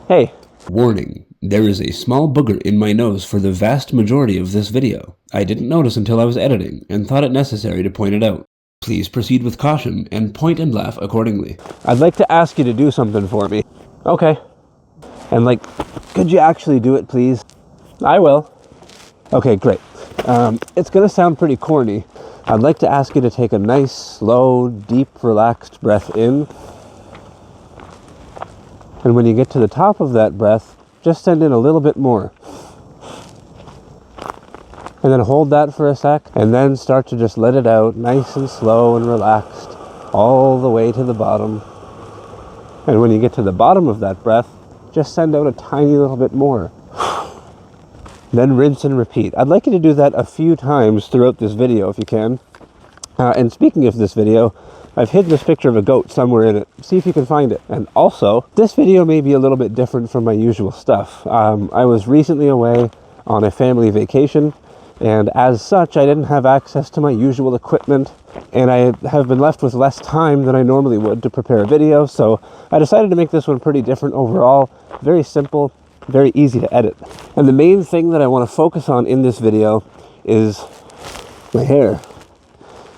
Hey. Warning, there is a small booger in my nose for the vast majority of this video. I didn't notice until I was editing, and thought it necessary to point it out. Please proceed with caution, and point and laugh accordingly. I'd like to ask you to do something for me. Okay. And could you actually do it, please? I will. Okay, great. It's gonna sound pretty corny. I'd like to ask you to take a nice, slow, deep, relaxed breath in. And when you get to the top of that breath, just send in a little bit more. And then hold that for a sec, and then start to just let it out nice and slow and relaxed all the way to the bottom. And when you get to the bottom of that breath, just send out a tiny little bit more. Then rinse and repeat. I'd like you to do that a few times throughout this video if you can. And speaking of this video, I've hidden this picture of a goat somewhere in it. See if you can find it. And also, this video may be a little bit different from my usual stuff. I was recently away on a family vacation, and as such, I didn't have access to my usual equipment, and I have been left with less time than I normally would to prepare a video, so I decided to make this one pretty different overall. Very simple, very easy to edit. And the main thing that I want to focus on in this video is my hair.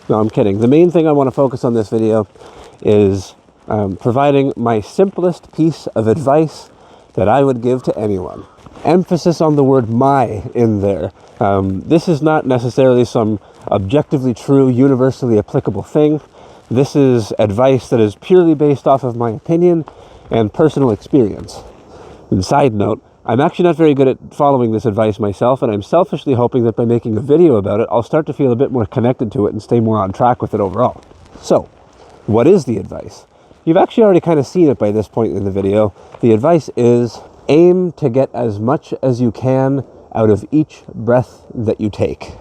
No, I'm kidding. The main thing I want to focus on this video is providing my simplest piece of advice that I would give to anyone. Emphasis on the word "my" in there. This is not necessarily some objectively true, universally applicable thing. This is advice that is purely based off of my opinion and personal experience. And side note, I'm actually not very good at following this advice myself, and I'm selfishly hoping that by making a video about it, I'll start to feel a bit more connected to it and stay more on track with it overall. So, what is the advice? You've actually already kind of seen it by this point in the video. The advice is aim to get as much as you can out of each breath that you take.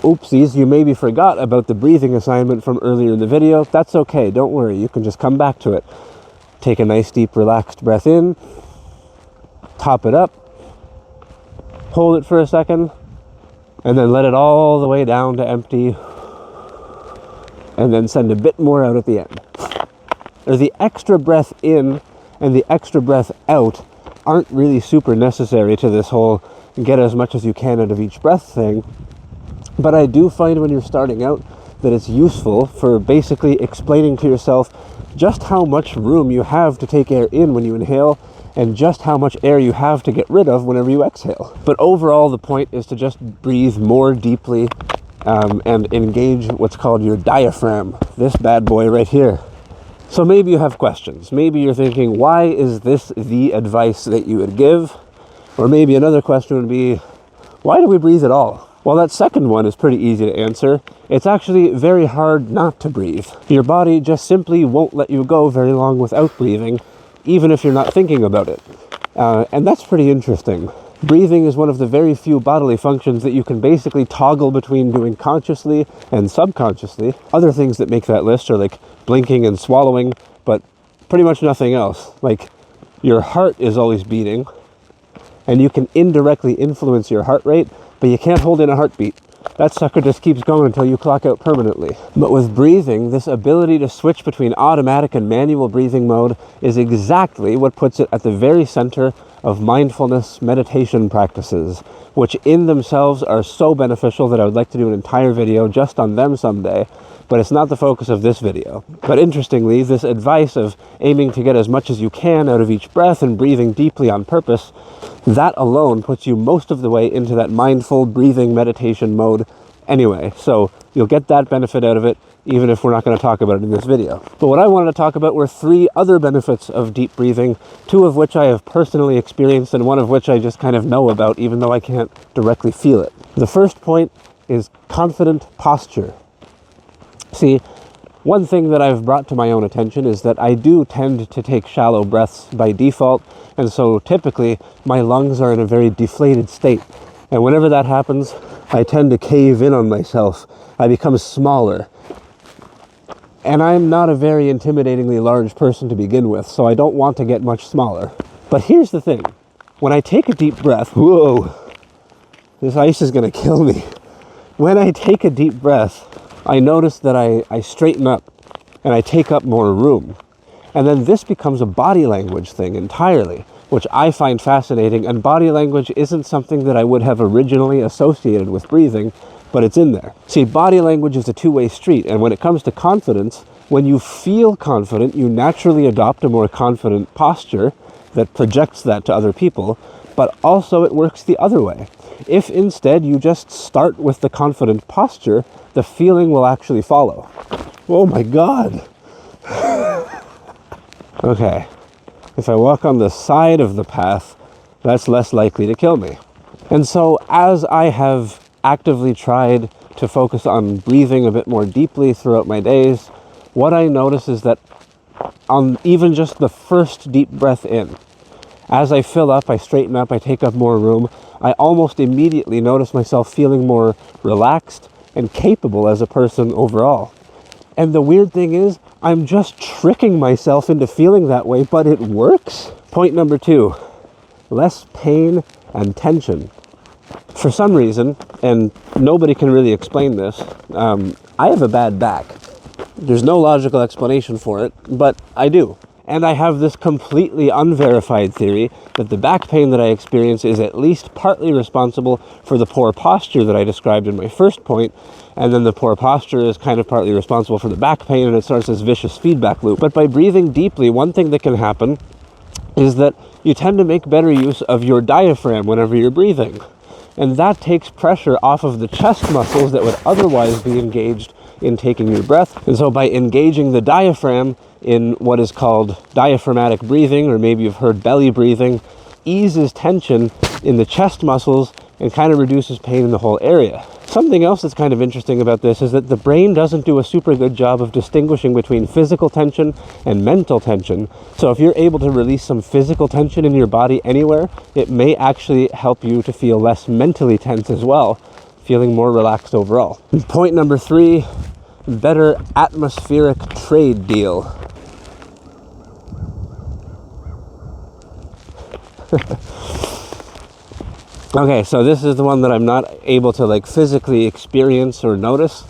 Oopsies, you maybe forgot about the breathing assignment from earlier in the video. That's okay, don't worry, you can just come back to it. Take a nice deep relaxed breath in, top it up, hold it for a second, and then let it all the way down to empty, and then send a bit more out at the end. Or the extra breath in and the extra breath out aren't really super necessary to this whole get as much as you can out of each breath thing, but I do find when you're starting out that it's useful for basically explaining to yourself just how much room you have to take air in when you inhale and just how much air you have to get rid of whenever you exhale. But overall, the point is to just breathe more deeply and engage what's called your diaphragm, this bad boy right here. So maybe you have questions. Maybe you're thinking, why is this the advice that you would give? Or maybe another question would be, why do we breathe at all? Well, that second one is pretty easy to answer. It's actually very hard not to breathe. Your body just simply won't let you go very long without breathing, even if you're not thinking about it. And that's pretty interesting. Breathing is one of the very few bodily functions that you can basically toggle between doing consciously and subconsciously. Other things that make that list are like blinking and swallowing, but pretty much nothing else. Like, your heart is always beating, and you can indirectly influence your heart rate, but you can't hold in a heartbeat. That sucker just keeps going until you clock out permanently. But with breathing, this ability to switch between automatic and manual breathing mode is exactly what puts it at the very center of mindfulness meditation practices, which in themselves are so beneficial that I would like to do an entire video just on them someday, but it's not the focus of this video. But interestingly, this advice of aiming to get as much as you can out of each breath and breathing deeply on purpose, that alone puts you most of the way into that mindful breathing meditation mode anyway. So you'll get that benefit out of it, even if we're not going to talk about it in this video. But what I wanted to talk about were 3 other benefits of deep breathing, 2 of which I have personally experienced and 1 of which I just kind of know about, even though I can't directly feel it. The first point is confident posture. See, one thing that I've brought to my own attention is that I do tend to take shallow breaths by default, and so typically my lungs are in a very deflated state. And whenever that happens, I tend to cave in on myself. I become smaller. And I'm not a very intimidatingly large person to begin with, so I don't want to get much smaller. But here's the thing. When I take a deep breath, whoa, this ice is gonna kill me. When I take a deep breath, I notice that I straighten up and I take up more room. And then this becomes a body language thing entirely. which I find fascinating, and body language isn't something that I would have originally associated with breathing, but it's in there. See, body language is a two-way street, and when it comes to confidence, when you feel confident, you naturally adopt a more confident posture that projects that to other people, but also it works the other way. If instead you just start with the confident posture, the feeling will actually follow. Oh my God. Okay. If I walk on the side of the path, that's less likely to kill me. And so as I have actively tried to focus on breathing a bit more deeply throughout my days, what I notice is that on even just the first deep breath in, as I fill up, I straighten up, I take up more room, I almost immediately notice myself feeling more relaxed and capable as a person overall. And the weird thing is, I'm just tricking myself into feeling that way, but it works. Point number 2, less pain and tension. For some reason, and nobody can really explain this, I have a bad back. There's no logical explanation for it, but I do. And I have this completely unverified theory that the back pain that I experience is at least partly responsible for the poor posture that I described in my first point, and then the poor posture is kind of partly responsible for the back pain, and it starts this vicious feedback loop. But by breathing deeply, one thing that can happen is that you tend to make better use of your diaphragm whenever you're breathing. And that takes pressure off of the chest muscles that would otherwise be engaged in taking your breath. And so by engaging the diaphragm in what is called diaphragmatic breathing, or maybe you've heard belly breathing, eases tension in the chest muscles and kind of reduces pain in the whole area. Something else that's kind of interesting about this is that the brain doesn't do a super good job of distinguishing between physical tension and mental tension. So if you're able to release some physical tension in your body anywhere, it may actually help you to feel less mentally tense as well, feeling more relaxed overall. Point number 3, better atmospheric trade deal. Okay, so this is the one that I'm not able to like physically experience or notice,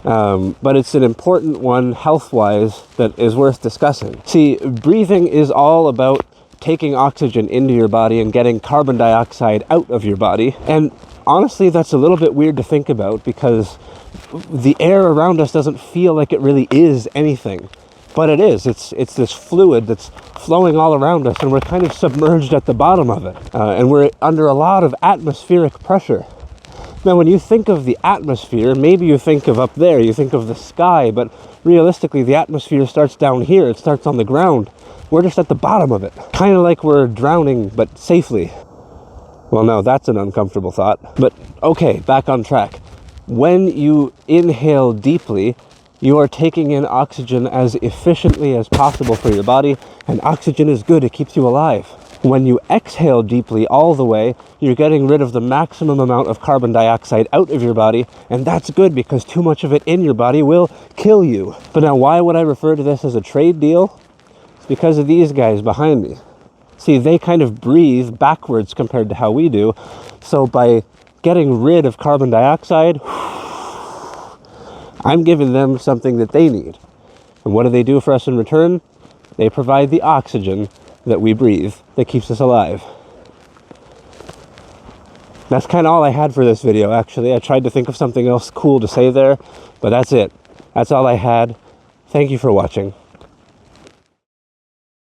but it's an important one health-wise that is worth discussing. See, breathing is all about taking oxygen into your body and getting carbon dioxide out of your body. And honestly, that's a little bit weird to think about because the air around us doesn't feel like it really is anything. But it is. It's this fluid that's flowing all around us, and we're kind of submerged at the bottom of it. And we're under a lot of atmospheric pressure. Now, when you think of the atmosphere, maybe you think of up there, you think of the sky, but realistically, the atmosphere starts down here. It starts on the ground. We're just at the bottom of it. Kind of like we're drowning, but safely. Well, no, that's an uncomfortable thought. But okay, back on track. When you inhale deeply, you are taking in oxygen as efficiently as possible for your body, and oxygen is good, it keeps you alive. When you exhale deeply all the way, you're getting rid of the maximum amount of carbon dioxide out of your body, and that's good because too much of it in your body will kill you. But now, why would I refer to this as a trade deal? It's because of these guys behind me. See, they kind of breathe backwards compared to how we do, so by getting rid of carbon dioxide, I'm giving them something that they need. And what do they do for us in return? They provide the oxygen that we breathe that keeps us alive. That's kind of all I had for this video, actually. I tried to think of something else cool to say there, but that's it. That's all I had. Thank you for watching.